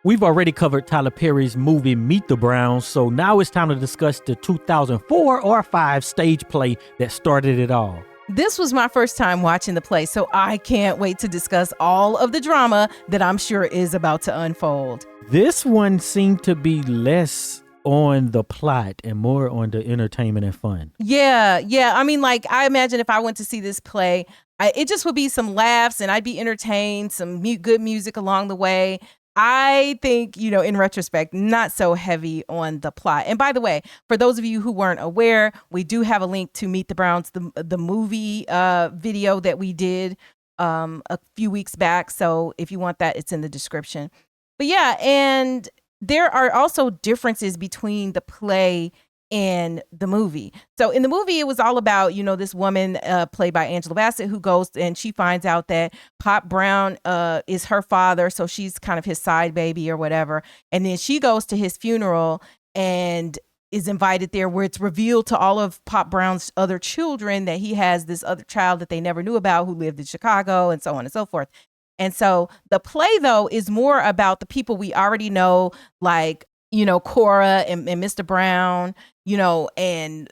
We've already covered Tyler Perry's movie Meet the Browns, so now it's time to discuss the 2004 or 5 stage play that started it all. This was my first time watching the play, so I can't wait to discuss all of the drama that I'm sure is about to unfold. This one seemed to be less on the plot and more on the entertainment and fun. Yeah. I mean, like, I imagine if I went to see this play, it just would be some laughs and I'd be entertained, some good music along the way. I think, in retrospect, not so heavy on the plot. And by the way, for those of you who weren't aware, we do have a link to Meet the Browns, the movie video that we did a few weeks back. So if you want that, it's in the description. But yeah, and there are also differences between the play and the movie. So in the movie, it was all about, this woman played by Angela Bassett who goes and she finds out that Pop Brown is her father. So she's kind of his side baby or whatever. And then she goes to his funeral and is invited there, where it's revealed to all of Pop Brown's other children that he has this other child that they never knew about who lived in Chicago, and so on and so forth. And so the play, though, is more about the people we already know, like, Cora and Mr. Brown, and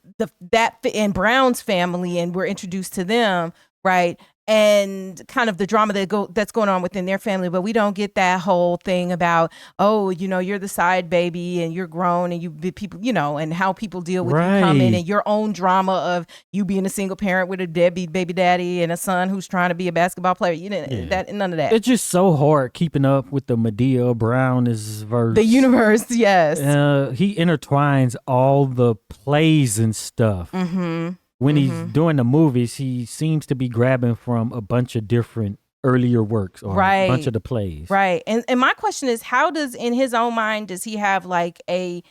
and Brown's family, and we're introduced to them, right? And kind of the drama that's going on within their family, but we don't get that whole thing about, you're the side baby and you're grown and you people, and how people deal with you coming, and your own drama of you being a single parent with a deadbeat baby daddy and a son who's trying to be a basketball player. That none of that. It's just so hard keeping up with the Medea Brown verse. The universe, yes. He intertwines all the plays and stuff. Mm-hmm. When he's doing the movies, he seems to be grabbing from a bunch of different earlier works or a bunch of the plays. Right. And my question is, how in his own mind, does he have like a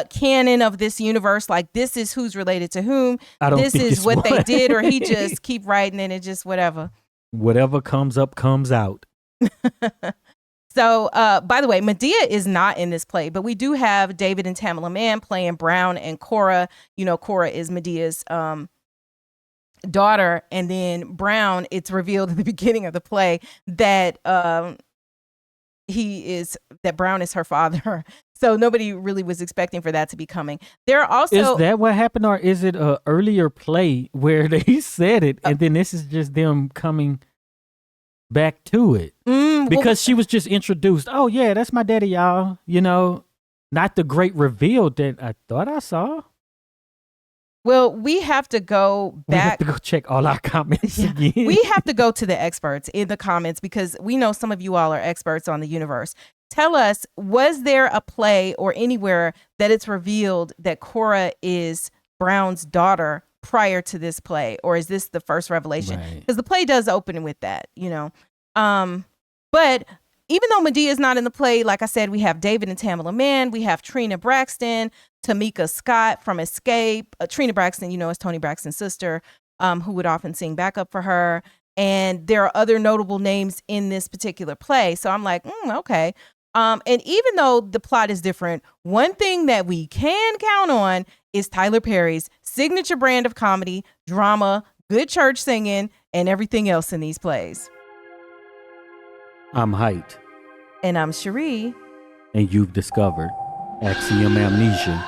canon of this universe? Like, this is who's related to whom. This is what they did, or he just keep writing and it just whatever. Whatever comes up, comes out. So, by the way, Medea is not in this play, but we do have David and Tamela Mann playing Brown and Cora. Cora is Medea's daughter, and then Brown, it's revealed at the beginning of the play that Brown is her father. So nobody really was expecting for that to be coming. There are also is that what happened, or is it an earlier play where they said it, and then this is just them coming back to it? Because she was just introduced. Oh yeah, that's my daddy, y'all. Not the great reveal that I thought I saw. Well, we have to go back. We have to go check all our comments again. We have to go to the experts in the comments, because we know some of you all are experts on the universe. Tell us, was there a play or anywhere that it's revealed that Cora is Brown's daughter prior to this play, or is this the first revelation? Because the play does open with that, But even though Medea is not in the play, like I said, we have David and Tamela Mann. We have Trina Braxton, Tamika Scott from Escape. Trina Braxton, is Toni Braxton's sister, who would often sing backup for her. And there are other notable names in this particular play. So I'm like, okay. And even though the plot is different, one thing that we can count on is Tyler Perry's signature brand of comedy, drama, good church singing, and everything else in these plays. I'm Heit. And I'm Cheri. And you've discovered Axiom Amnesia.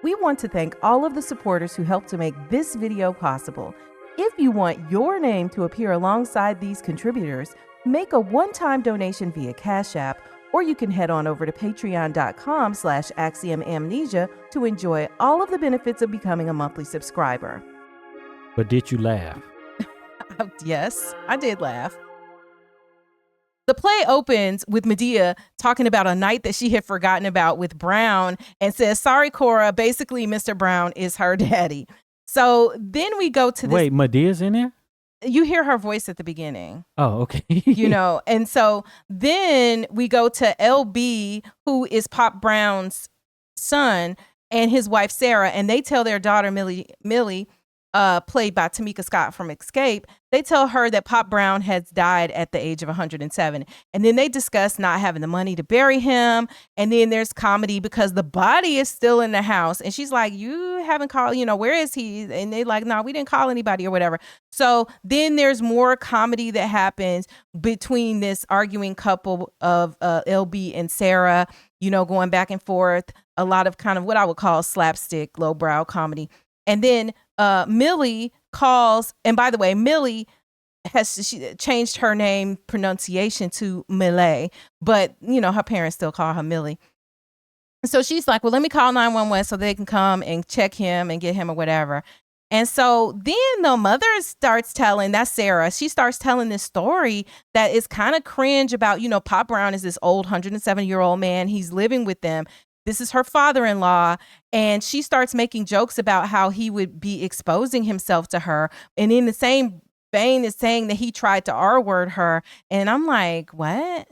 We want to thank all of the supporters who helped to make this video possible. If you want your name to appear alongside these contributors, make a one-time donation via Cash App, or you can head on over to patreon.com/axiomamnesia to enjoy all of the benefits of becoming a monthly subscriber. But did you laugh? Yes, I did laugh. The play opens with Medea talking about a night that she had forgotten about with Brown, and says, sorry, Cora, basically Mr. Brown is her daddy. So then we go to this. Wait, Medea's in there? You hear her voice at the beginning. Oh, okay. And so then we go to LB, who is Pop Brown's son, and his wife, Sarah, and they tell their daughter, Millie, played by Tamika Scott from Escape, they tell her that Pop Brown has died at the age of 107. And then they discuss not having the money to bury him. And then there's comedy because the body is still in the house. And she's like, you haven't called, where is he? And they like, no, we didn't call anybody or whatever. So then there's more comedy that happens between this arguing couple of LB and Sarah, going back and forth. A lot of kind of what I would call slapstick, lowbrow comedy. And then Millie calls, and by the way, Millie she changed her name pronunciation to Millie, but her parents still call her Millie. So she's like, well, let me call 911 so they can come and check him and get him or whatever. And so then the mother starts telling, that's Sarah, she starts telling this story that is kind of cringe about, Pop Brown is this old 107-year-old man. He's living with them. This is her father-in-law, and she starts making jokes about how he would be exposing himself to her. And in the same vein is saying that he tried to R-word her. And I'm like, what?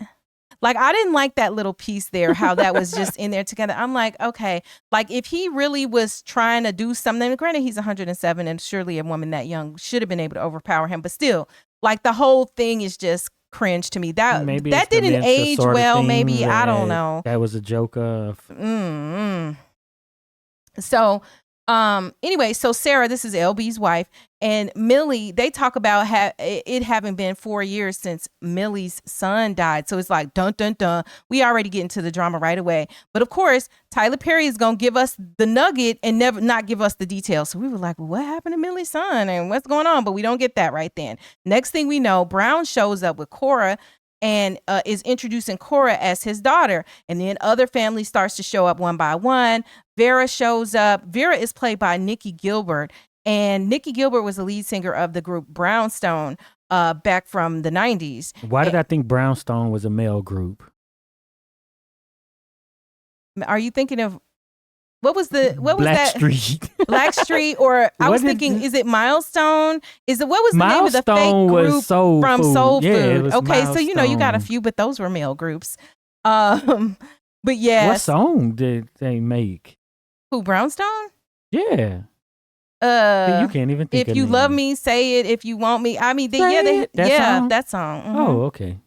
Like, I didn't like that little piece there, how that was just in there together. I'm like, okay, like if he really was trying to do something, granted he's 107 and surely a woman that young should have been able to overpower him. But still, like the whole thing is just cringe to me. That didn't age well. Maybe I don't know. That was a joke of. So, anyway, so Sarah, this is LB's wife, and Millie. They talk about it having been 4 years since Millie's son died. So it's like dun dun dun. We already get into the drama right away. But of course, Tyler Perry is gonna give us the nugget and never not give us the details. So we were like, well, what happened to Millie's son and what's going on? But we don't get that right then. Next thing we know, Brown shows up with Cora and is introducing Cora as his daughter. And then other families starts to show up one by one. Vera shows up. Vera is played by Nikki Gilbert. And Nikki Gilbert was the lead singer of the group Brownstone back from the 90s. Why did I think Brownstone was a male group? Are you thinking of what was that? Blackstreet. Blackstreet, or I was thinking, is it Milestone? What was the name of the fake group from Soul Food? Okay, so you got a few, but those were male groups. But yeah. What song did they make? Who, Brownstone? Yeah. You can't even think. If you love me, say it. If you want me, I mean, that song. Mm-hmm. Oh, okay.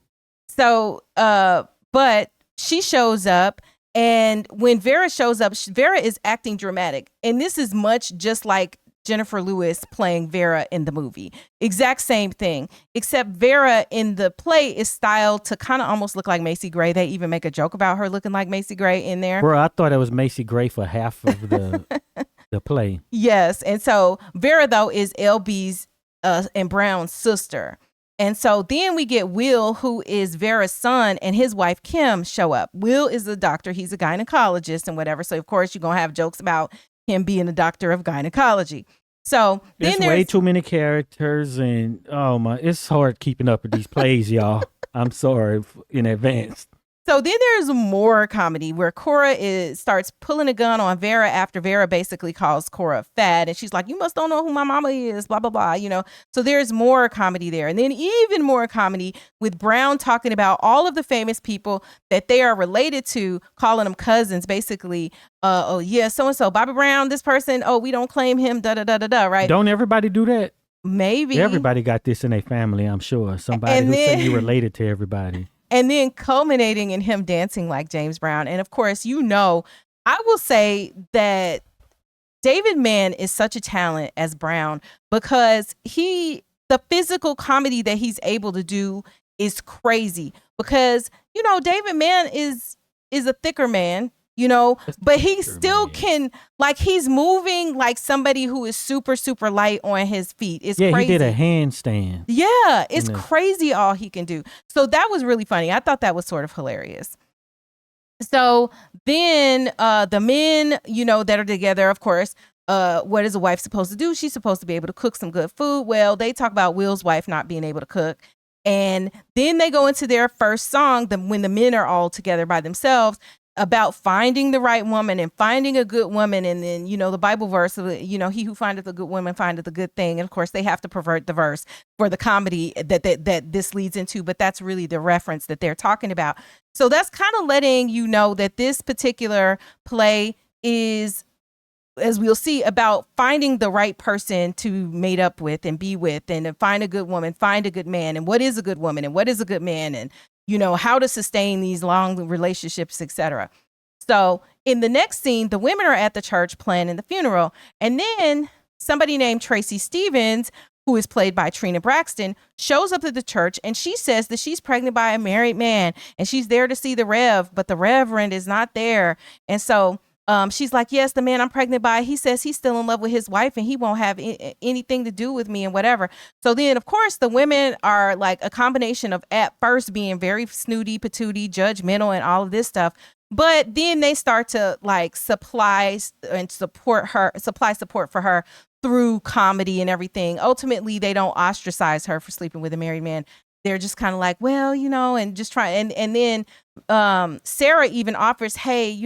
So, but she shows up, and when Vera shows up, Vera is acting dramatic, and this is much just like Jennifer Lewis playing Vera in the movie. Exact same thing, except Vera in the play is styled to kind of almost look like Macy Gray. They even make a joke about her looking like Macy Gray in there. Bro, I thought it was Macy Gray for half of the the play. Yes, and so Vera though is LB's and Brown's sister. And so then we get Will, who is Vera's son, and his wife Kim show up. Will is a doctor. He's a gynecologist and whatever. So of course you're going to have jokes about him being a doctor of gynecology. So then there's way too many characters, and oh my, it's hard keeping up with these plays, y'all. I'm sorry in advance. So then there's more comedy where Cora starts pulling a gun on Vera after Vera basically calls Cora fat. And she's like, you must don't know who my mama is, blah, blah, blah, So there's more comedy there. And then even more comedy with Brown talking about all of the famous people that they are related to, calling them cousins, basically. Oh, yeah, so-and-so, Bobby Brown, this person. Oh, we don't claim him, da-da-da-da-da, right? Don't everybody do that? Maybe. Everybody got this in their family, I'm sure. Somebody who say you related to everybody. And then culminating in him dancing like James Brown. And of course, I will say that David Mann is such a talent as Brown because the physical comedy that he's able to do is crazy. Because, David Mann is a thicker man, but he still can, like, he's moving like somebody who is super, super light on his feet. It's crazy. He did a handstand. Yeah, it's crazy all he can do. So that was really funny. I thought that was sort of hilarious. So then the men, that are together, of course, what is a wife supposed to do? She's supposed to be able to cook some good food. Well, they talk about Will's wife not being able to cook. And then they go into their first song, when the men are all together by themselves, about finding the right woman and finding a good woman. And then, the Bible verse, he who findeth a good woman findeth a good thing. And of course they have to pervert the verse for the comedy that this leads into, but that's really the reference that they're talking about. So that's kind of letting you know that this particular play is as we'll see, about finding the right person to mate up with and be with, and to find a good woman, find a good man, and what is a good woman and what is a good man, and how to sustain these long relationships, etc. So in the next scene, the women are at the church planning the funeral, and then somebody named Tracy Stevens, who is played by Trina Braxton, shows up at the church, and she says that she's pregnant by a married man, and she's there to see the Rev, but the Reverend is not there. And so she's like, yes, the man I'm pregnant by, he says he's still in love with his wife and he won't have anything to do with me and whatever. So then, of course, the women are like a combination of at first being very snooty, patooty, judgmental, and all of this stuff. But then they start to like supply support for her through comedy and everything. Ultimately, they don't ostracize her for sleeping with a married man. They're just kind of like, well, and just try. And then Sarah even offers, hey,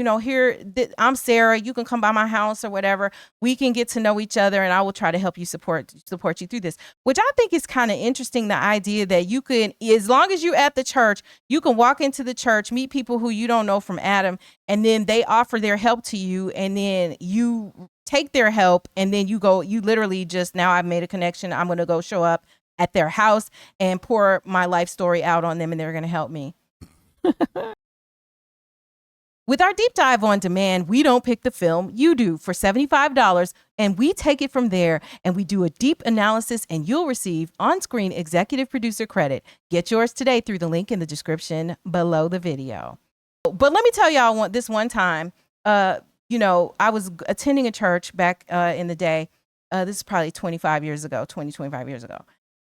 I'm Sarah. You can come by my house or whatever. We can get to know each other, and I will try to help you support you through this. Which I think is kind of interesting. The idea that you can, as long as you're at the church, you can walk into the church, meet people who you don't know from Adam, and then they offer their help to you, and then you take their help, and then you literally just, now I've made a connection. I'm going to go show up at their house and pour my life story out on them, and they're going to help me. With our deep dive on demand, we don't pick the film, you do, for $75, and we take it from there, and we do a deep analysis, and you'll receive on-screen executive producer credit. Get yours today through the link in the description below the video. But let me tell y'all this one time, I was attending a church back in the day. This is probably 25 years ago.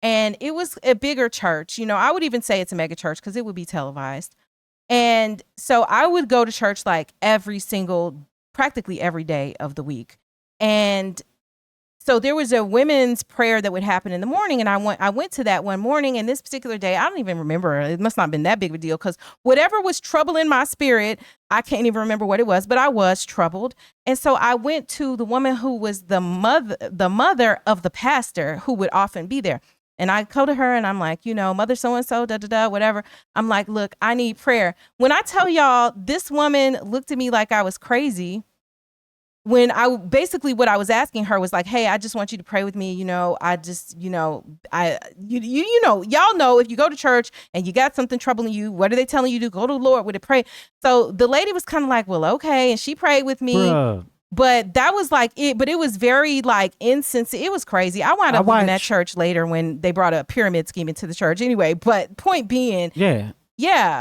And it was a bigger church. I would even say it's a mega church because it would be televised. And so I would go to church like practically every day of the week. And so there was a women's prayer that would happen in the morning. And I went to that one morning, and this particular day, I don't even remember. It must not have been that big of a deal because whatever was troubling my spirit, I can't even remember what it was, but I was troubled. And so I went to the woman who was the mother of the pastor who would often be there. And I go to her and I'm like, mother so-and-so, whatever. I'm like, look, I need prayer. When I tell y'all, this woman looked at me like I was crazy. When what I was asking her was like, hey, I just want you to pray with me. I just, y'all know if you go to church and you got something troubling you, what are they telling you to go to the Lord with it? Pray. So the lady was kind of like, well, okay. And she prayed with me. Bruh. But that was like it, but it was very like insensitive. It was crazy. I wound up leaving that church later when they brought a pyramid scheme into the church anyway. But point being. Yeah.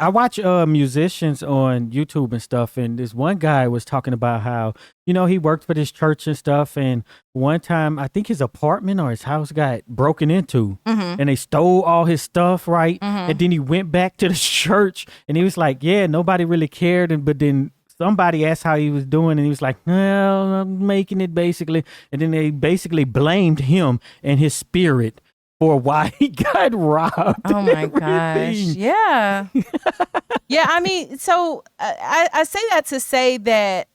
I watch musicians on YouTube and stuff. And this one guy was talking about how, he worked for this church and stuff. And one time, I think his apartment or his house got broken into. Mm-hmm. And they stole all his stuff, right? Mm-hmm. And then he went back to the church and he was like, yeah, nobody really cared. But then somebody asked how he was doing, and he was like, well, I'm making it, basically. And then they basically blamed him and his spirit for why he got robbed. Oh, my gosh. Yeah. Yeah, I mean, so I say that to say that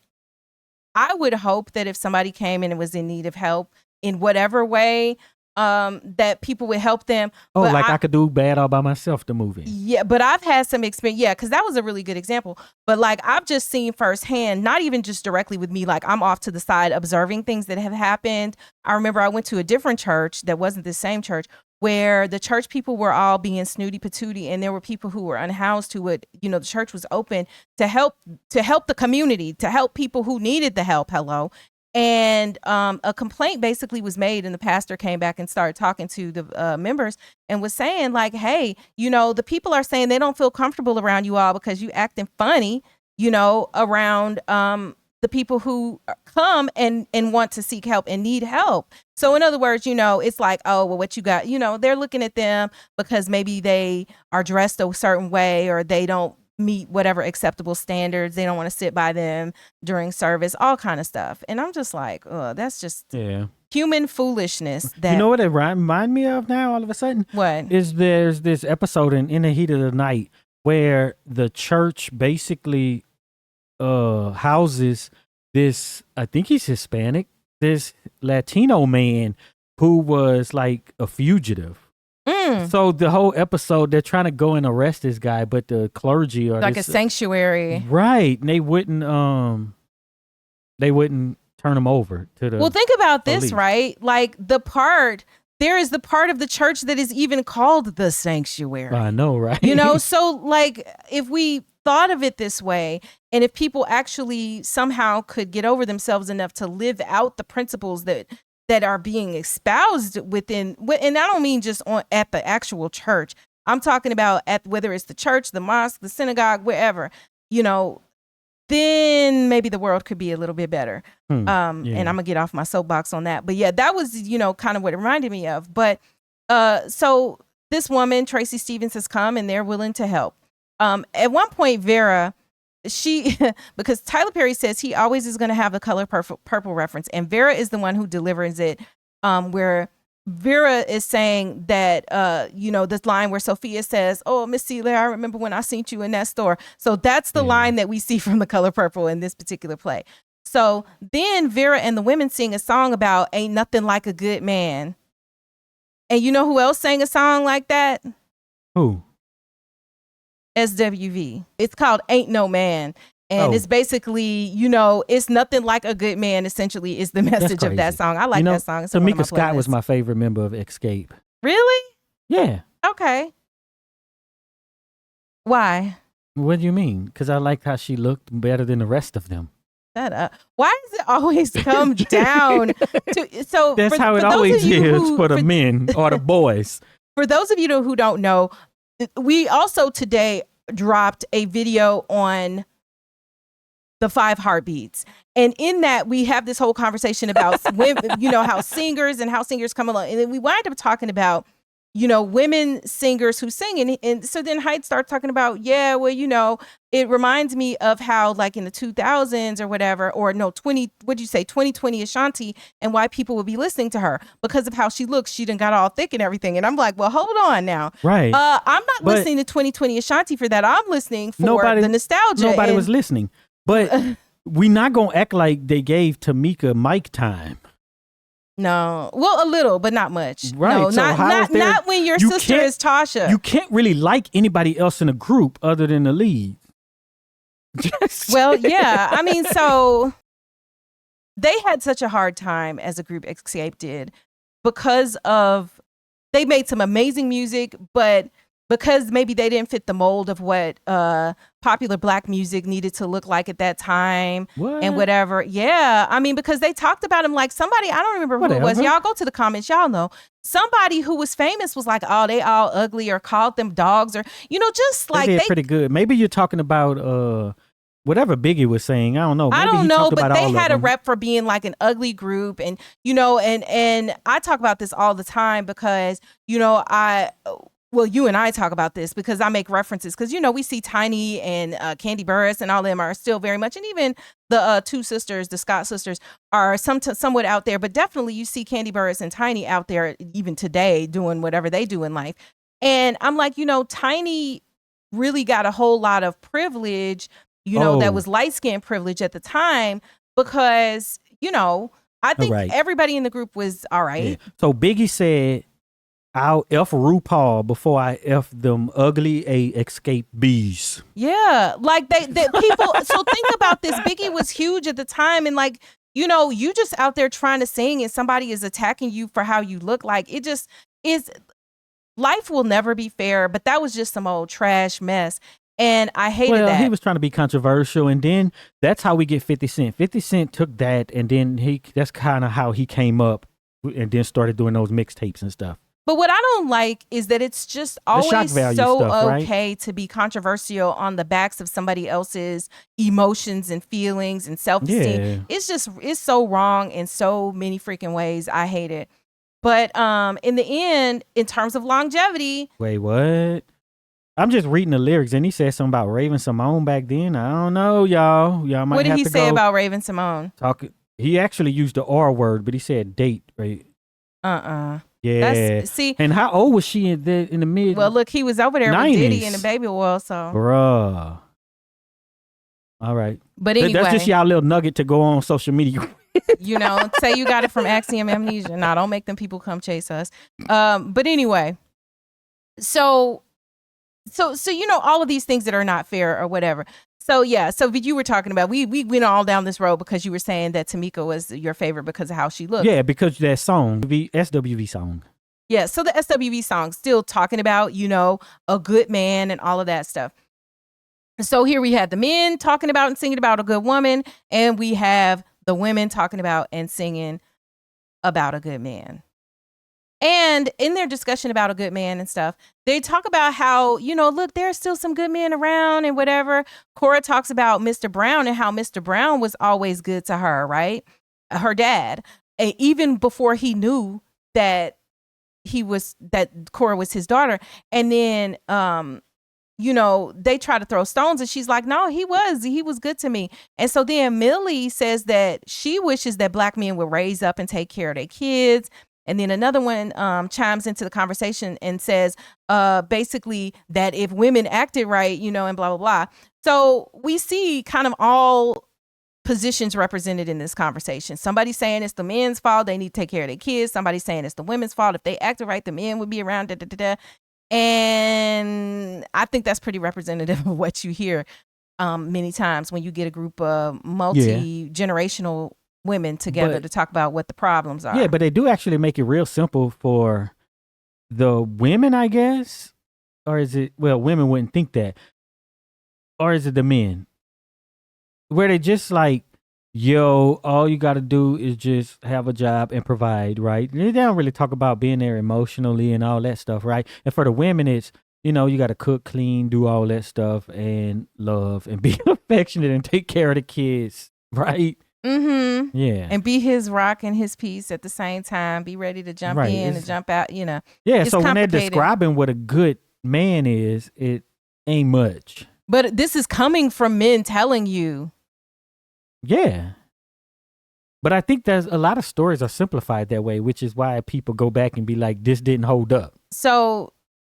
I would hope that if somebody came in and was in need of help in whatever way, that people would help them. Oh, but I could do bad all by myself, the movie. Yeah, but I've had some experience. Yeah, because that was a really good example. But like I've just seen firsthand, not even just directly with me, like I'm off to the side observing things that have happened. I remember I went to a different church that wasn't the same church, where the church people were all being snooty patooty, and there were people who were unhoused who would, the church was open to help the community, to help people who needed the help. Hello. And a complaint basically was made, and the pastor came back and started talking to the members and was saying like, hey, the people are saying they don't feel comfortable around you all because you acting funny, around the people who come and want to seek help and need help. So in other words, it's like, oh, well, what you got, they're looking at them because maybe they are dressed a certain way or they don't meet whatever acceptable standards. They don't want to sit by them during service, all kind of stuff. And I'm just like, oh, that's just human foolishness. That, you know what it remind me of now all of a sudden? What? There's this episode in the heat of the night where the church basically houses this, I think he's Hispanic, this Latino man who was like a fugitive. So the whole episode, they're trying to go and arrest this guy, but the clergy or like a sanctuary, right? And they wouldn't turn them over to the Well, think about this, police. right? Like there is the part of the church that is even called the sanctuary. I know, right? You know, so like if we thought of it this way, and if people actually somehow could get over themselves enough to live out the principles that are being espoused within, and I don't mean just at the actual church. I'm talking about at whether it's the church, the mosque, the synagogue, wherever, you know, then maybe the world could be a little bit better. And I'm gonna get off my soapbox on that. But yeah, that was, you know, kind of what it reminded me of. But so this woman, Tracy Stevens, has come and they're willing to help. At one point, Vera, because Tyler Perry says he always is going to have the color purple reference, and Vera is the one who delivers it, where Vera is saying that, you know, this line where Sophia says, "Oh, Miss Celia, I remember when I seen you in that store." So that's the line that we see from The Color Purple in this particular play. So then Vera and the women sing a song about "Ain't Nothing Like a Good Man." And you know who else sang a song like that? Who? SWV. It's called Ain't No Man. And it's basically, you know, it's nothing like a good man, essentially, is the message of that song. I like that song. It's Tamika Scott was my favorite member of Escape. Really? Yeah. Okay. Why? What do you mean? Because I liked how she looked better than the rest of them. Shut up. Why does it always come down to... So that's how it always is for the men or the boys. For those of you who don't know, we also today dropped a video on the 5 heartbeats. And in that, we have this whole conversation about women, you know, how singers come along. And then we wind up talking about, you know, women singers who sing. And so then Heit started talking about, yeah, well, you know, it reminds me of how like in the 2000s or whatever, or no, 2020 Ashanti, and why people would be listening to her because of how she looks. She done got all thick and everything. And I'm like, well, hold on now. Right. I'm not listening to 2020 Ashanti for that. I'm listening for the nostalgia. Nobody was listening. But we not going to act like they gave Tamika mic time. No. Well, a little, but not much. Right. No, so not when your sister is Tasha. You can't really like anybody else in a group other than the lead. Well, yeah. I mean, so they had such a hard time as a group, Escape did, because they made some amazing music, but because maybe they didn't fit the mold of what popular Black music needed to look like at that time and whatever. Yeah. I mean, because they talked about him like somebody, I don't remember who it was. Y'all go to the comments. Y'all know. Somebody who was famous was like, oh, they all ugly, or called them dogs, or, you know, just like they did pretty good. Maybe you're talking about whatever Biggie was saying. I don't know. Maybe I don't know, but they had a rep for being like an ugly group. And, you know, and I talk about this all the time because, you know, well, you and I talk about this because I make references because, you know, we see Tiny and Candy Burris and all of them are still very much, and even the 2 sisters, the Scott sisters, are somewhat out there, but definitely you see Candy Burris and Tiny out there even today doing whatever they do in life. And I'm like, you know, Tiny really got a whole lot of privilege, you know, that was light skin privilege at the time because, you know, I think everybody in the group was all right. Yeah. So Biggie said, I'll F RuPaul before I F them ugly Escape bees. Yeah, like they people. So think about this. Biggie was huge at the time, and like, you know, you just out there trying to sing, and somebody is attacking you for how you look. Like, it just is. Life will never be fair, but that was just some old trash mess, and I hated that. He was trying to be controversial, and then that's how we get 50 Cent. 50 Cent took that, and then that's kind of how he came up, and then started doing those mixtapes and stuff. But what I don't like is that it's just always so stuff, okay to be controversial on the backs of somebody else's emotions and feelings and self-esteem. Yeah. It's so wrong in so many freaking ways. I hate it. But in the end, in terms of longevity. Wait, what? I'm just reading the lyrics, and he said something about Raven Simone back then. I don't know, y'all. Y'all might have to go. What did he say about Raven Simone? He actually used the R word, but he said date, right? Yeah. And how old was she in the mid? Well, look, he was over there 90s. With Diddy and the baby oil, so. Bruh. All right. But anyway. That's just y'all little nugget to go on social media. You know, say you got it from Axiom Amnesia. Nah, don't make them people come chase us. But anyway. So, you know, all of these things that are not fair or whatever. So yeah, so you were talking about we went all down this road because you were saying that Tamika was your favorite because of how she looked. Yeah, because that song, SWV song. Yeah, so the SWV song still talking about, you know, a good man and all of that stuff. So here we had the men talking about and singing about a good woman, and we have the women talking about and singing about a good man. And in their discussion about a good man and stuff, they talk about how, you know, look, there's still some good men around and whatever. Cora talks about Mr. Brown and how Mr. Brown was always good to her, right? Her dad, even before he knew that Cora was his daughter. And then, you know, they try to throw stones and she's like, no, he was good to me. And so then Millie says that she wishes that black men would raise up and take care of their kids. And then another one chimes into the conversation and says basically that if women acted right, you know, and blah, blah, blah. So we see kind of all positions represented in this conversation. Somebody saying it's the men's fault. They need to take care of their kids. Somebody saying it's the women's fault. If they acted right, the men would be around. Da, da, da, da. And I think that's pretty representative of what you hear many times when you get a group of multi-generational women together to talk about what the problems are. Yeah, but they do actually make it real simple for the women, I guess. Or is it, well, women wouldn't think that. Or is it the men? Where they just like, yo, all you got to do is just have a job and provide, right? They don't really talk about being there emotionally and all that stuff, right? And for the women, it's, you know, you got to cook, clean, do all that stuff and love and be affectionate and take care of the kids, right? Mm-hmm. Yeah. And be his rock and his peace at the same time. Be ready to jump in and jump out, you know. Yeah, so when they're describing what a good man is, it ain't much. But this is coming from men telling you. Yeah. But I think there's a lot of stories are simplified that way, which is why people go back and be like, this didn't hold up. So,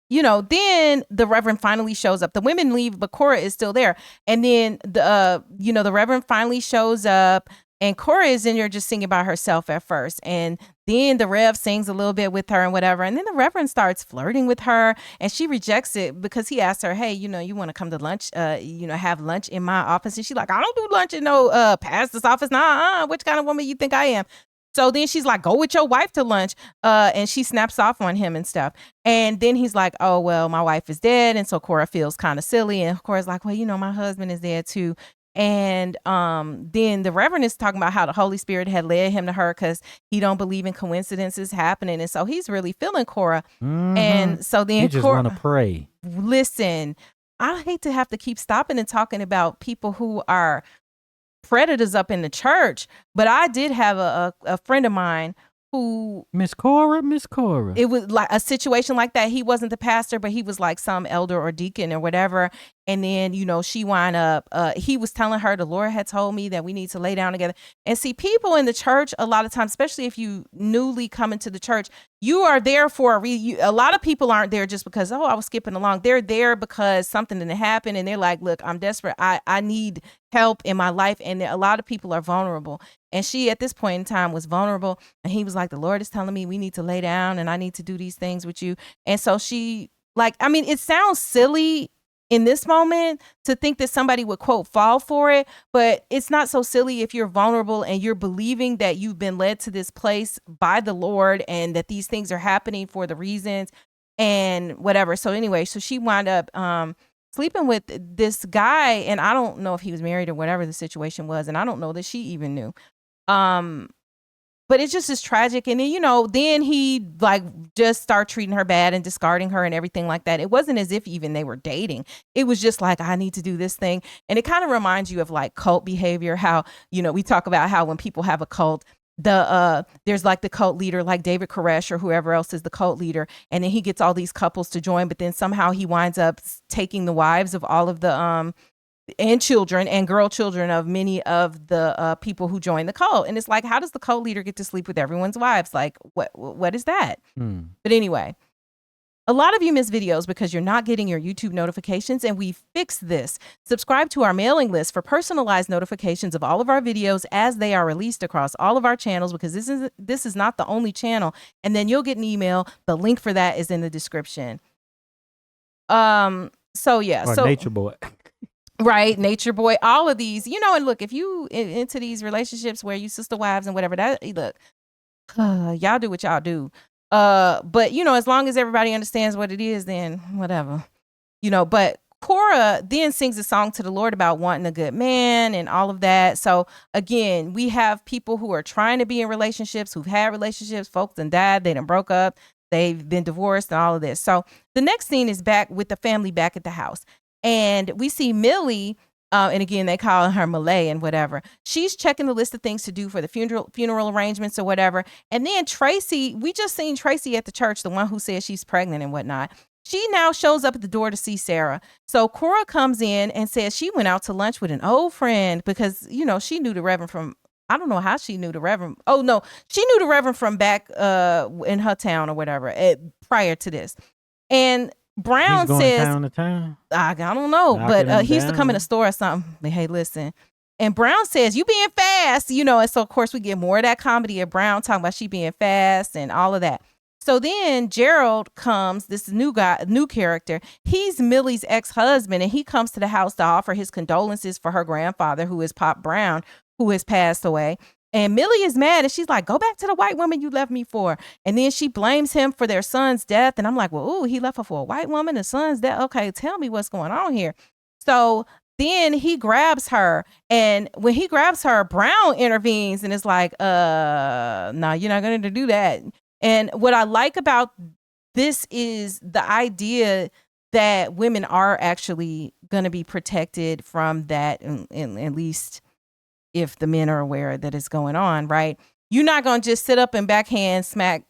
you know, then the Reverend finally shows up. The women leave, but Cora is still there. And then the Reverend finally shows up and Cora is in there just singing by herself at first. And then the Rev sings a little bit with her and whatever. And then the Reverend starts flirting with her and she rejects it because he asked her, hey, you know, you want to come to lunch, have lunch in my office? And she's like, I don't do lunch in no pastor's office. Nah, which kind of woman you think I am? So then she's like, go with your wife to lunch. And she snaps off on him and stuff. And then he's like, oh, well, my wife is dead. And so Cora feels kind of silly. And Cora's like, well, you know, my husband is dead too. And then the Reverend is talking about how the Holy Spirit had led him to her because he don't believe in coincidences happening. And so he's really feeling Cora. Mm-hmm. And so then he just want to pray. Listen, I hate to have to keep stopping and talking about people who are predators up in the church, but I did have a friend of mine who Miss Cora. It was like a situation like that. He wasn't the pastor, but he was like some elder or deacon or whatever. And then, you know, she wound up, he was telling her the Lord had told me that we need to lay down together. And see, people in the church, a lot of times, especially if you newly come into the church, you are there for a lot of people aren't there just because, oh, I was skipping along. They're there because something didn't happen. And they're like, look, I'm desperate. I need help in my life. And a lot of people are vulnerable. And she, at this point in time, was vulnerable. And he was like, the Lord is telling me we need to lay down and I need to do these things with you. And so she, like, I mean, it sounds silly in this moment to think that somebody would, quote, fall for it. But it's not so silly if you're vulnerable and you're believing that you've been led to this place by the Lord and that these things are happening for the reasons and whatever. So anyway, so she wound up sleeping with this guy. And I don't know if he was married or whatever the situation was. And I don't know that she even knew. But it's just as tragic. And then, you know, then he like just start treating her bad and discarding her and everything like that. It wasn't as if even they were dating. It was just like, I need to do this thing. And it kind of reminds you of like cult behavior, how, you know, we talk about how when people have a cult, there's like the cult leader, like David Koresh or whoever else is the cult leader. And then he gets all these couples to join, but then somehow he winds up taking the wives of all of the, and children and girl children of many of the people who join the cult. And it's like, how does the cult leader get to sleep with everyone's wives? Like, what is that? But anyway, a lot of you miss videos because you're not getting your YouTube notifications, and we fixed this. Subscribe to our mailing list for personalized notifications of all of our videos as they are released across all of our channels, because this is not the only channel. And then you'll get an email. The link for that is in the description. So yeah. Or so Nature Boy. Right, Nature Boy, all of these, and look, if you into these relationships where you sister wives and whatever, that look, y'all do what y'all do. But as long as everybody understands what it is, then whatever. But Cora then sings a song to the Lord about wanting a good man and all of that. So again, we have people who are trying to be in relationships, who've had relationships, folks done died, they done broke up, they've been divorced and all of this. So the next scene is back with the family back at the house. And we see Millie, and again, they call her Malay and whatever. She's checking the list of things to do for the funeral arrangements or whatever. And then Tracy, we just seen Tracy at the church, the one who says she's pregnant and whatnot. She now shows up at the door to see Sarah. So Cora comes in and says she went out to lunch with an old friend because, she knew the Reverend from, I don't know how she knew the Reverend. Oh, no, she knew the Reverend from back in her town or whatever prior to this. And Brown says, town to town. I don't know, but he used to come in the store or something. Like, hey, listen. And Brown says, you being fast, and so of course we get more of that comedy of Brown talking about she being fast and all of that. So then Gerald comes, this new character. He's Millie's ex-husband, and he comes to the house to offer his condolences for her grandfather, who is Pop Brown, who has passed away. And Millie is mad, and she's like, go back to the white woman you left me for. And then she blames him for their son's death. And I'm like, well, ooh, he left her for a white woman, the son's death. Okay, tell me what's going on here. So then he grabs her. And when he grabs her, Brown intervenes and is like, no, you're not going to do that. And what I like about this is the idea that women are actually going to be protected from that, and at least if the men are aware that it's going on, right? You're not going to just sit up and backhand smack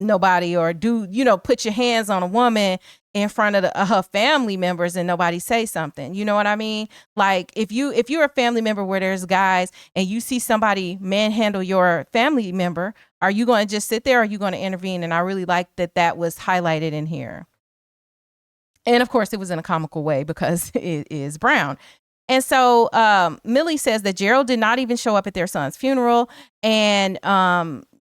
nobody or put your hands on a woman in front of her family members and nobody say something. You know what I mean? Like if you're a family member where there's guys and you see somebody manhandle your family member, are you going to just sit there or are you going to intervene? And I really like that was highlighted in here. And of course it was in a comical way because it is Brown. And so Millie says that Gerald did not even show up at their son's funeral. And,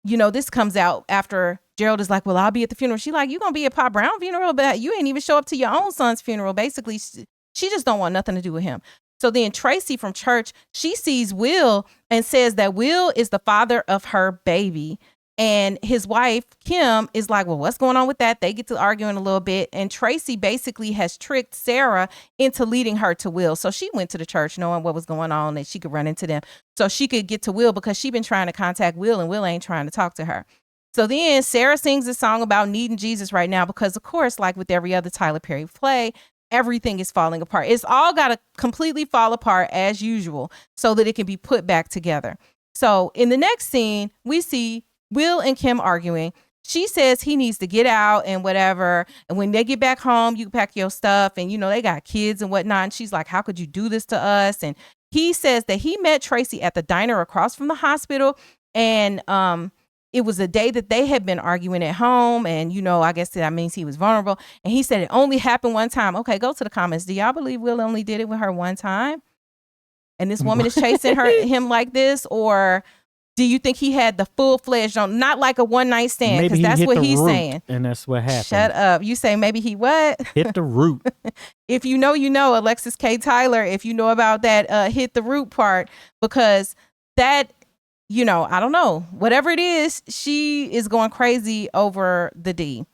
this comes out after Gerald is like, well, I'll be at the funeral. She like, you going to be at Pop Brown funeral, but you ain't even show up to your own son's funeral. Basically, she just don't want nothing to do with him. So then Tracy from church, she sees Will and says that Will is the father of her baby. And his wife, Kim, is like, well, what's going on with that? They get to arguing a little bit. And Tracy basically has tricked Sarah into leading her to Will. So she went to the church knowing what was going on and she could run into them. So she could get to Will because she'd been trying to contact Will and Will ain't trying to talk to her. So then Sarah sings a song about needing Jesus right now because, of course, like with every other Tyler Perry play, everything is falling apart. It's all got to completely fall apart as usual so that it can be put back together. So in the next scene, we see Will and Kim arguing. She says he needs to get out and whatever. And when they get back home, you pack your stuff and, they got kids and whatnot. And she's like, how could you do this to us? And he says that he met Tracy at the diner across from the hospital. And it was a day that they had been arguing at home. And, I guess that means he was vulnerable. And he said it only happened one time. Okay, go to the comments. Do y'all believe Will only did it with her one time? And this woman is chasing him like this? Or do you think he had the full-fledged on, not like a one-night stand? Because that's what he's saying. And that's what happened. Shut up. You say maybe he what? Hit the root. If you know, Alexis K. Tyler, if you know about that hit the root part, because that, I don't know. Whatever it is, she is going crazy over the D.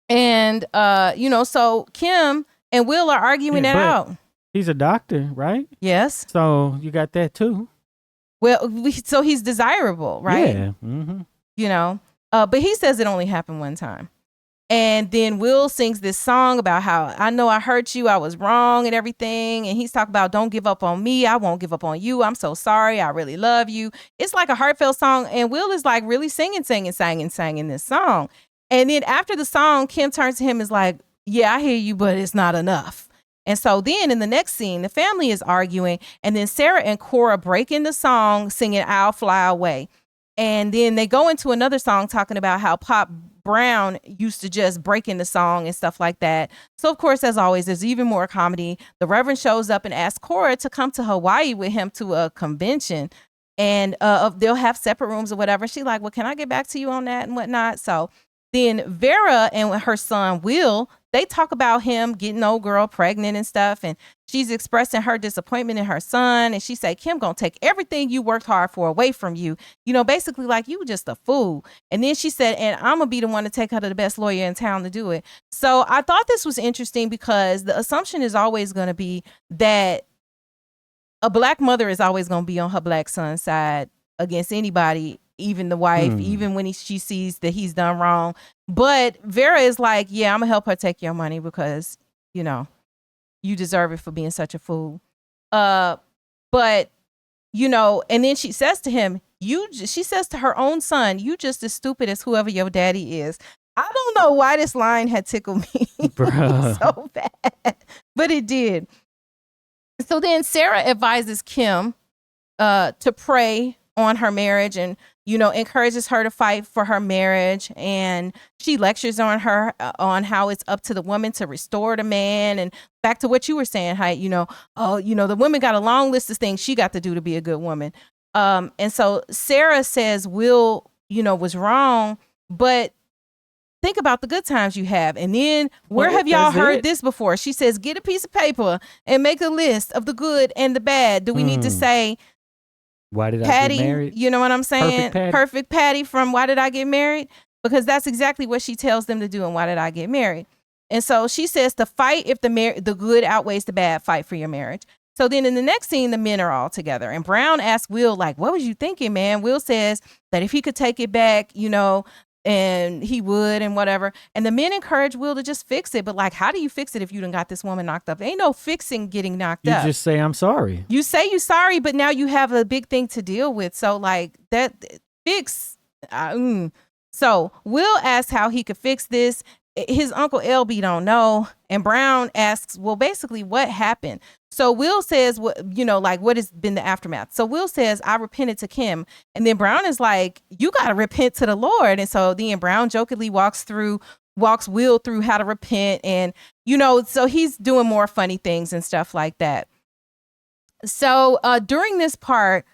And, so Kim and Will are arguing it out. He's a doctor, right? Yes. So you got that too. Well, so he's desirable, right? Yeah. Mm-hmm. But he says it only happened one time. And then Will sings this song about how I know I hurt you. I was wrong and everything. And he's talking about don't give up on me. I won't give up on you. I'm so sorry. I really love you. It's like a heartfelt song. And Will is like really singing this song. And then after the song, Kim turns to him and is like, yeah, I hear you, but it's not enough. And so then in the next scene, the family is arguing. And then Sarah and Cora break in the song singing I'll Fly Away. And then they go into another song talking about how Pop Brown used to just break in the song and stuff like that. So, of course, as always, there's even more comedy. The Reverend shows up and asks Cora to come to Hawaii with him to a convention. And they'll have separate rooms or whatever. She's like, well, can I get back to you on that and whatnot? So then Vera and her son Will, they talk about him getting old girl pregnant and stuff. And she's expressing her disappointment in her son. And she said, Kim gonna take everything you worked hard for away from you. Basically like you just a fool. And then she said, and I'm gonna be the one to take her to the best lawyer in town to do it. So I thought this was interesting because the assumption is always gonna be that a black mother is always gonna be on her black son's side against anybody, even the wife, even when she sees that he's done wrong. But Vera is like, yeah, I'm gonna help her take your money because, you deserve it for being such a fool. But, and then she says to him, she says to her own son, you just as stupid as whoever your daddy is. I don't know why this line had tickled me so bad, but it did. So then Sarah advises Kim to pray on her marriage and, encourages her to fight for her marriage. And she lectures on her on how it's up to the woman to restore the man. And back to what you were saying, Heit, the women got a long list of things she got to do to be a good woman. And so Sarah says Will, was wrong, but think about the good times you have. And then where have y'all heard this before? She says, get a piece of paper and make a list of the good and the bad. Do we need to say, why did Patty, I get married? You know what I'm saying? Perfect Patty from Why Did I Get Married? Because that's exactly what she tells them to do in Why Did I Get Married? And so she says to fight if the good outweighs the bad, fight for your marriage. So then in the next scene, the men are all together. And Brown asks Will, like, what was you thinking, man? Will says that if he could take it back, and he would and whatever. And the men encourage Will to just fix it. But like, how do you fix it if you done got this woman knocked up? Ain't no fixing getting knocked up. You just say, I'm sorry. You say you're sorry, but now you have a big thing to deal with. So like that fix. So Will asks how he could fix this. His uncle LB don't know. And Brown asks, well, basically what happened? So Will says, what has been the aftermath? So Will says, I repented to Kim. And then Brown is like, you got to repent to the Lord. And so then Brown jokingly walks Will through how to repent. And, so he's doing more funny things and stuff like that. So during this part,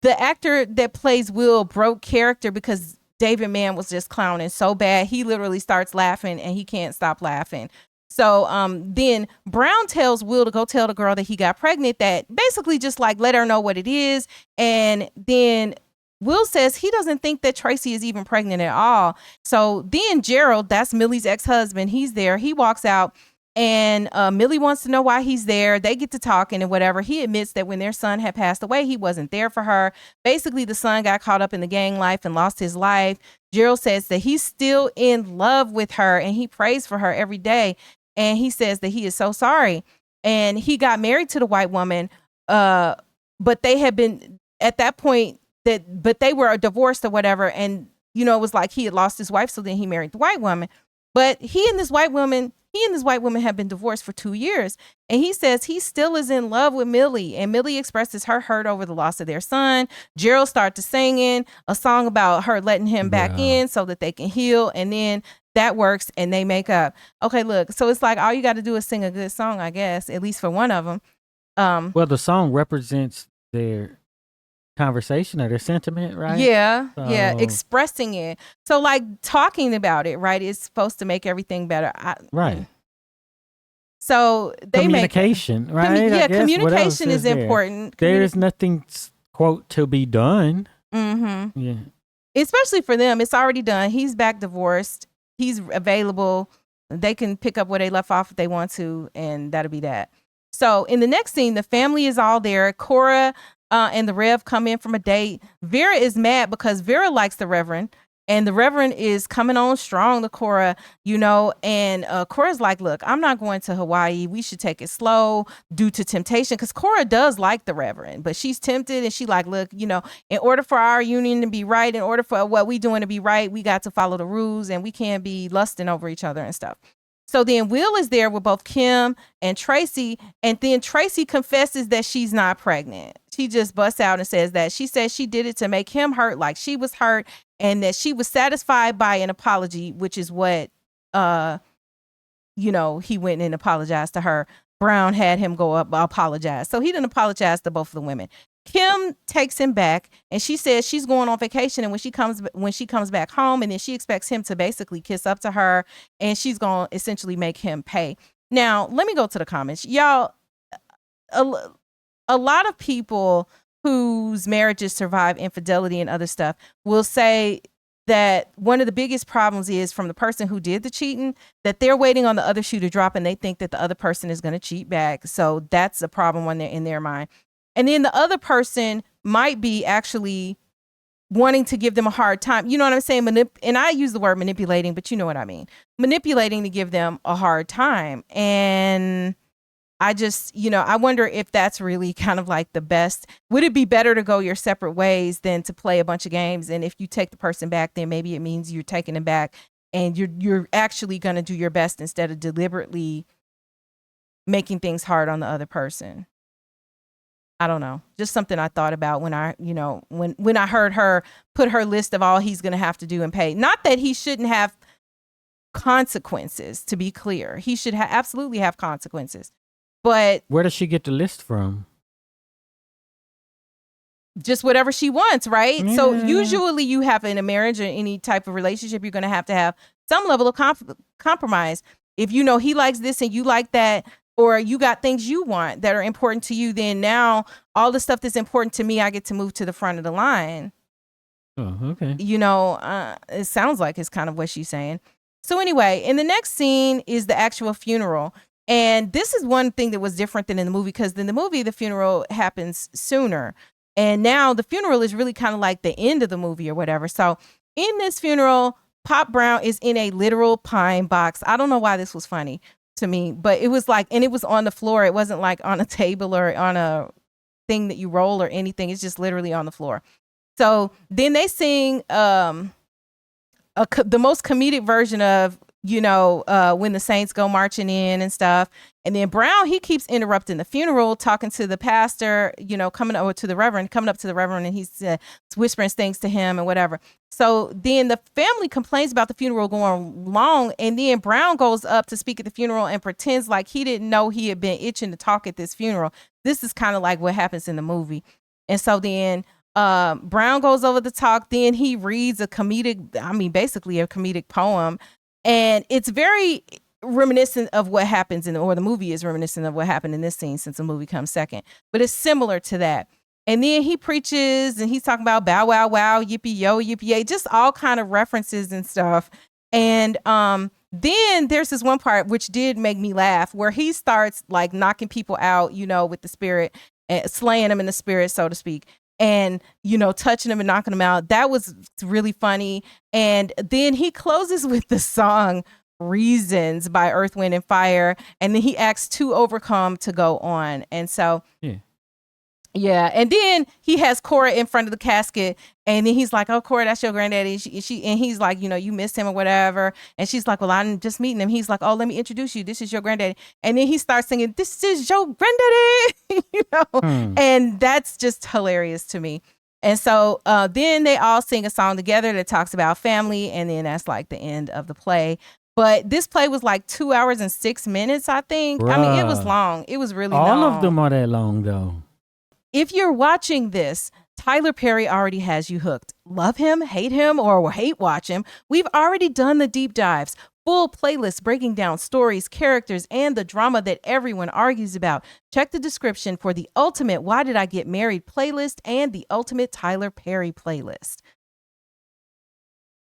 the actor that plays Will broke character because David Mann was just clowning so bad. He literally starts laughing and he can't stop laughing. So then Brown tells Will to go tell the girl that he got pregnant, that basically just like let her know what it is. And then Will says he doesn't think that Tracy is even pregnant at all. So then Gerald, that's Millie's ex-husband, he's there. He walks out and Millie wants to know why he's there. They get to talking and whatever. He admits that when their son had passed away, he wasn't there for her. Basically, the son got caught up in the gang life and lost his life. Gerald says that he's still in love with her and he prays for her every day. And he says that he is so sorry. And he got married to the white woman, but they had been at that point but they were divorced or whatever. And, it was like he had lost his wife. So then he married the white woman. But he and this white woman have been divorced for 2 years. And he says he still is in love with Millie. And Millie expresses her hurt over the loss of their son. Gerald starts singing a song about her letting him back in so that they can heal. And then that works and they make up. Okay, look. So it's like all you got to do is sing a good song, I guess, at least for one of them. Well, the song represents their conversation or their sentiment, right? Yeah, expressing it. So like talking about it, right, is supposed to make everything better. Right. So they communication, right? Communication is important. There is nothing, quote, to be done. Mm-hmm. Yeah. Especially for them, it's already done. He's back divorced. He's available. They can pick up where they left off if they want to, and that'll be that. So in the next scene, the family is all there. Cora and the Rev come in from a date. Vera is mad because Vera likes the Reverend. And the Reverend is coming on strong to Cora, and Cora's like, look, I'm not going to Hawaii. We should take it slow due to temptation. Because Cora does like the Reverend, but she's tempted. And she like, look, in order for our union to be right, in order for what we doing to be right, we got to follow the rules and we can't be lusting over each other and stuff. So then Will is there with both Kim and Tracy. And then Tracy confesses that she's not pregnant. She just busts out and says that she says she did it to make him hurt like she was hurt, and that she was satisfied by an apology, which is what, he went and apologized to her. Brown had him go up, apologize. So he didn't apologize to both of the women. Kim takes him back, and she says she's going on vacation, and when she comes back home, and then she expects him to basically kiss up to her, and she's going to essentially make him pay. Now, let me go to the comments. Y'all, a lot of people whose marriages survive infidelity and other stuff will say that one of the biggest problems is from the person who did the cheating, that they're waiting on the other shoe to drop, and they think that the other person is going to cheat back. So that's a problem when they're in their mind. And then the other person might be actually wanting to give them a hard time. You know what I'm saying? And I use the word manipulating, but you know what I mean. Manipulating to give them a hard time. And I just, I wonder if that's really kind of like the best. Would it be better to go your separate ways than to play a bunch of games? And if you take the person back, then maybe it means you're taking them back and you're actually going to do your best instead of deliberately making things hard on the other person. I don't know. Just something I thought about when when I heard her put her list of all he's going to have to do and pay. Not that he shouldn't have consequences, to be clear. He should absolutely have consequences. But where does she get the list from? Just whatever she wants, right? Yeah. So usually you have in a marriage or any type of relationship, you're going to have some level of compromise. If he likes this and you like that, or you got things you want that are important to you, then now all the stuff that's important to me, I get to move to the front of the line. Oh, okay. It sounds like it's kind of what she's saying. So anyway, in the next scene is the actual funeral. And this is one thing that was different than in the movie, because in the movie, the funeral happens sooner. And now the funeral is really kind of like the end of the movie or whatever. So in this funeral, Pop Brown is in a literal pine box. I don't know why this was funny to me, but it was like, and it was on the floor. It wasn't like on a table or on a thing that you roll or anything. It's just literally on the floor. So then they sing the most comedic version of, when the saints go marching in and stuff. And then Brown, he keeps interrupting the funeral, talking to the pastor, coming up to the reverend, and he's whispering things to him and whatever. So then the family complains about the funeral going long. And then Brown goes up to speak at the funeral and pretends like he didn't know he had been itching to talk at this funeral. This is kind of like what happens in the movie. And so then Brown goes over the talk. Then he reads basically a comedic poem. And it's very reminiscent of what happens or the movie is reminiscent of what happened in this scene, since the movie comes second. But it's similar to that. And then he preaches and he's talking about bow, wow, wow, yippee, yo, yippee, yay, just all kind of references and stuff. And then there's this one part which did make me laugh, where he starts like knocking people out, with the spirit, slaying them in the spirit, so to speak. And, touching them and knocking them out. That was really funny. And then he closes with the song Reasons by Earth, Wind, and Fire. And then he asks To Overcome to go on. And so, yeah. And then he has Cora in front of the casket. And then he's like, oh, Cora, that's your granddaddy. And he's like, you miss him or whatever. And she's like, well, I'm just meeting him. He's like, oh, let me introduce you. This is your granddaddy. And then he starts singing, this is your granddaddy, And that's just hilarious to me. And so then they all sing a song together that talks about family. And then that's like the end of the play. But this play was like 2 hours and 6 minutes, I think. Bruh. I mean, it was long. It was really long. All of them are that long, though. If you're watching this, Tyler Perry already has you hooked. Love him, hate him, or hate watch him. We've already done the deep dives, full playlists breaking down stories, characters, and the drama that everyone argues about. Check the description for the ultimate Why Did I Get Married playlist and the ultimate Tyler Perry playlist.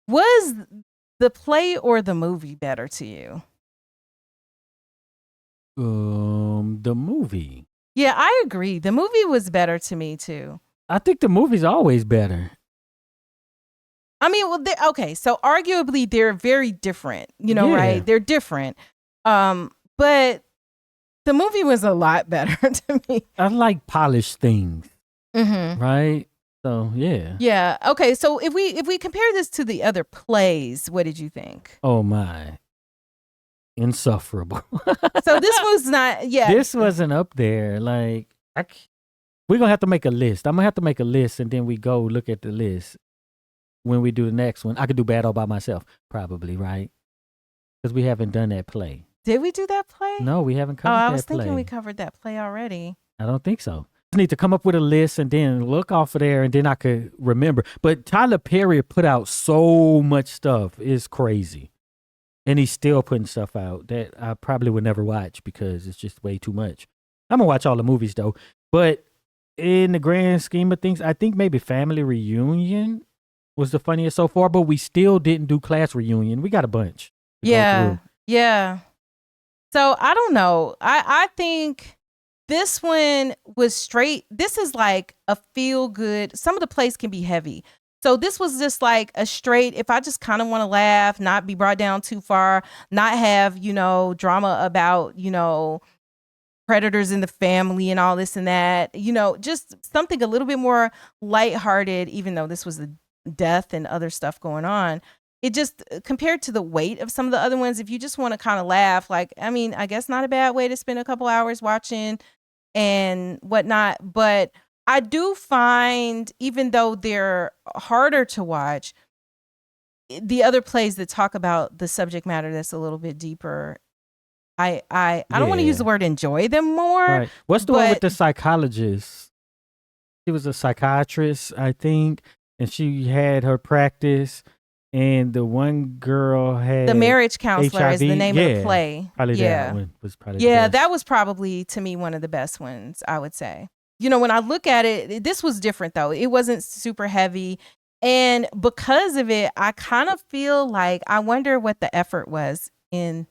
Was the play or the movie better to you? The movie. Yeah, I agree. The movie was better to me too. I think the movie's always better. I mean, well, okay, so arguably they're very different, right? They're different. But the movie was a lot better to me. I like polished things, right? So, yeah. Yeah, okay, so if we compare this to the other plays, what did you think? Oh, my. Insufferable. So this was not, This wasn't up there. Like, we're going to have to make a list. I'm going to have to make a list, and then we go look at the list when we do the next one. I could do Bad All By Myself, probably, right? Because we haven't done that play. Did we do that play? No, we haven't covered that play. I was thinking we covered that play already. I don't think so. need to come up with a list and then look off of there, and then I could remember. But Tyler Perry put out so much stuff. It's crazy. And he's still putting stuff out that I probably would never watch because it's just way too much. I'm going to watch all the movies, though. But in the grand scheme of things, I think maybe Family Reunion was the funniest so far, but we still didn't do Class Reunion. We got a bunch. Yeah. So I don't know. I think this one was straight. This is like a feel good. Some of the plays can be heavy. So this was just like a straight, if I just kind of want to laugh, not be brought down too far, not have, drama about, predators in the family and all this and that, just something a little bit more lighthearted, even though this was the death and other stuff going on. It just, compared to the weight of some of the other ones, if you just want to kind of laugh, like, I mean, I guess not a bad way to spend a couple hours watching and whatnot. But I do find, even though they're harder to watch, the other plays that talk about the subject matter that's a little bit deeper, I don't want to use the word enjoy them more. Right. What's the one with the psychologist? She was a psychiatrist, I think, and she had her practice, and the one girl had The Marriage Counselor HIV. is the name of the play. Probably that one was probably the best. That was probably, to me, one of the best ones, I would say. When I look at it, this was different, though. It wasn't super heavy. And because of it, I kind of feel like I wonder what the effort was in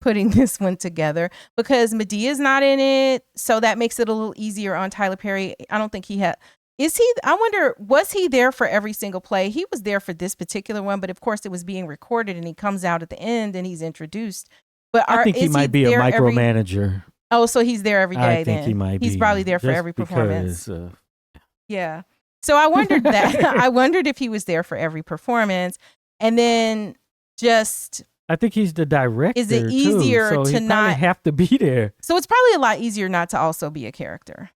putting this one together, because Medea's not in it. So that makes it a little easier on Tyler Perry. I don't think he had. I wonder, was he there for every single play? He was there for this particular one, but of course it was being recorded and he comes out at the end and he's introduced. But I think he might be a micromanager. Oh, so he's there every day. I think he might be. He's probably there for every performance. Yeah. So I wondered that. I wondered if he was there for every performance. And then I think he's the director. Is it easier too, so to he not have to be there? So it's probably a lot easier not to also be a character.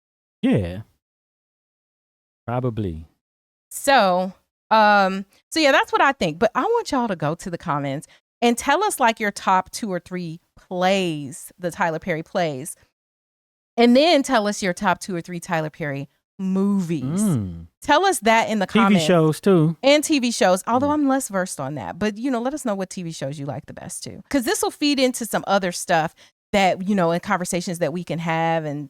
Yeah. Probably. So yeah, that's what I think. But I want y'all to go to the comments and tell us like your top 2 or 3 plays, the Tyler Perry plays. And then tell us your top 2 or 3 Tyler Perry movies. Tell us that in the comments. TV shows too. And TV shows, although I'm less versed on that. But, let us know what TV shows you like the best too. Because this will feed into some other stuff that, in conversations that we can have and,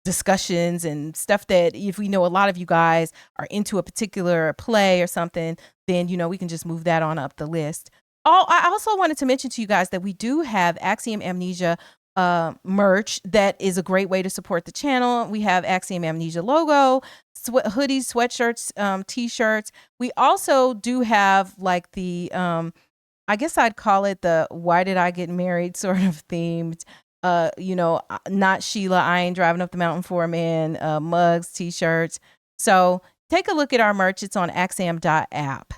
discussions and stuff that if we know a lot of you guys are into a particular play or something, then, we can just move that on up the list. I also wanted to mention to you guys that we do have Axiom Amnesia merch that is a great way to support the channel. We have Axiom Amnesia logo, hoodies, sweatshirts, t-shirts. We also do have like the, I guess I'd call it the why did I get married sort of themed, not Sheila, I ain't driving up the mountain for a man, mugs, t-shirts. So take a look at our merch. It's on axiom.app.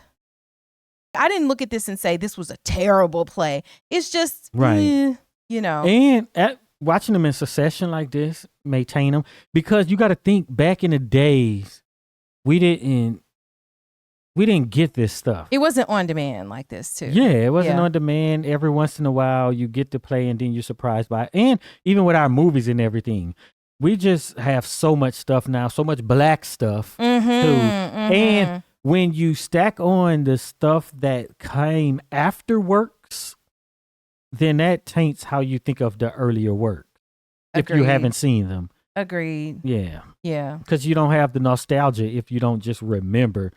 I didn't look at this and say this was a terrible play. It's just, right. And watching them in succession like this, maintain them, because you got to think back in the days, we didn't get this stuff. It wasn't on demand like this too. Yeah, it wasn't on demand. Every once in a while you get to play and then you're surprised by it. And even with our movies and everything, we just have so much stuff now, so much black stuff too. And when you stack on the stuff that came after works, then that taints how you think of the earlier work. Agreed. If you haven't seen them. Agreed. Yeah. Yeah. Because you don't have the nostalgia if you don't just remember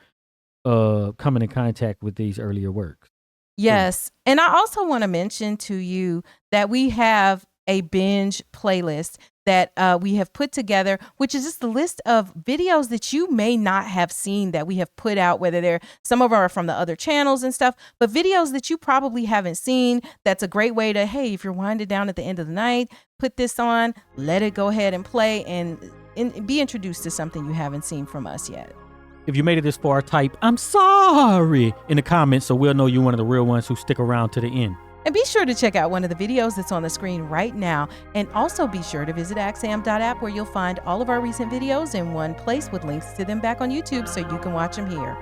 coming in contact with these earlier works. Yes. And I also want to mention to you that we have a binge playlist that we have put together, which is just a list of videos that you may not have seen that we have put out, whether some of them are from the other channels and stuff, but videos that you probably haven't seen. That's a great way to, hey, if you're winding down at the end of the night, put this on, let it go ahead and play and be introduced to something you haven't seen from us yet. If you made it this far, type, I'm sorry in the comments so we'll know you're one of the real ones who stick around to the end. And be sure to check out one of the videos that's on the screen right now. And also be sure to visit axiom.app where you'll find all of our recent videos in one place with links to them back on YouTube so you can watch them here.